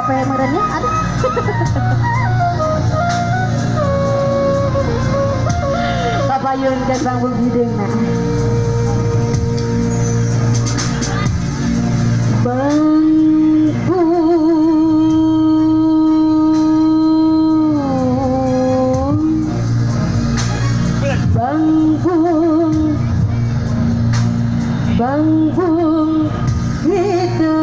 capek merenya aduh. Kapayun ke Bang Bugideng nah. Bangkung itu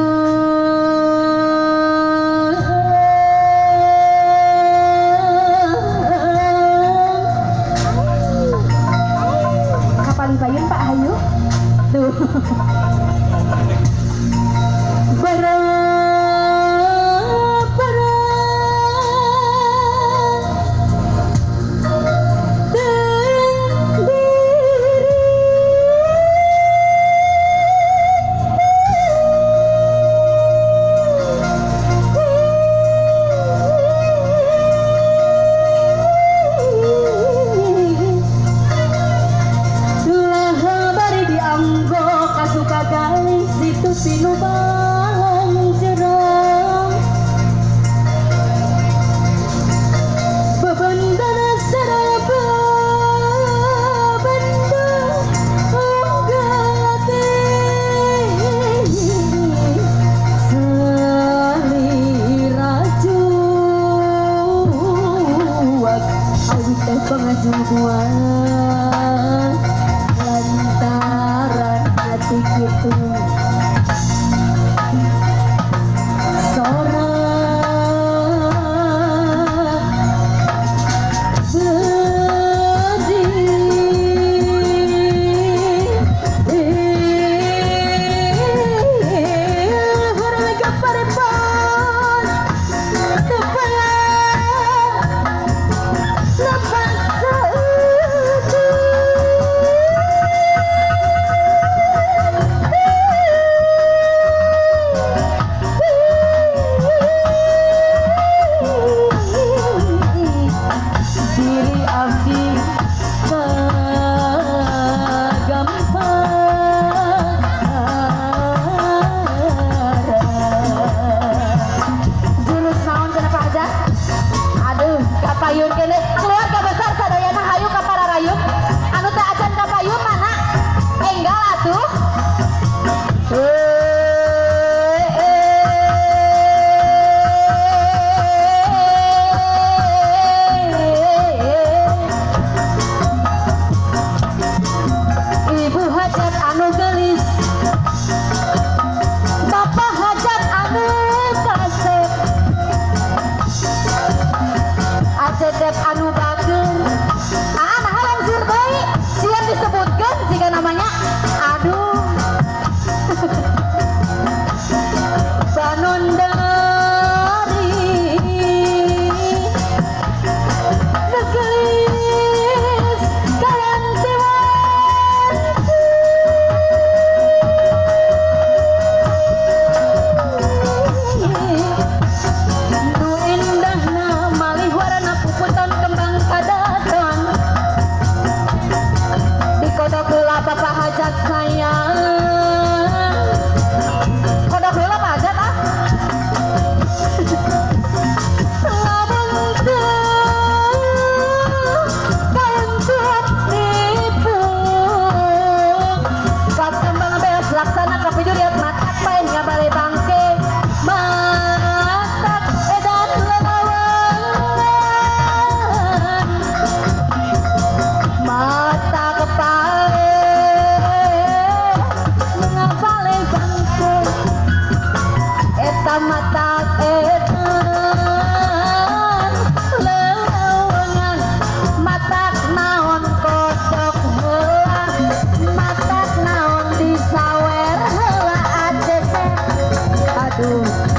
kapal payun Pak Hayu tuh sinubang jerang bebendana saraba benda anggate seliraju awit pengajuan lantaran hati gitu kapayun kene keluarga besar sadayana hayu ka Pararayun anu teh acan kapayun mana enggal atuh ibu hajat anu gelis bapak hajat anu kasep acecep anu bagel nah langsir baik siap disebutkan jika namanya aduh Banondari negelis kayantiwan nu indahna malih warna puputan kembang kadatan di kodok heula bapak hajat sayang kodok heula Pak hajat ah labang teu kauntup nipu bab kembang beas laksana kapiduriat matak paen ngabale bangke matak edan lelawangan mata kepale ngabale bangke eta mata edan lelawangan matak naon kodok heula matak naon disawer heula acecep aduh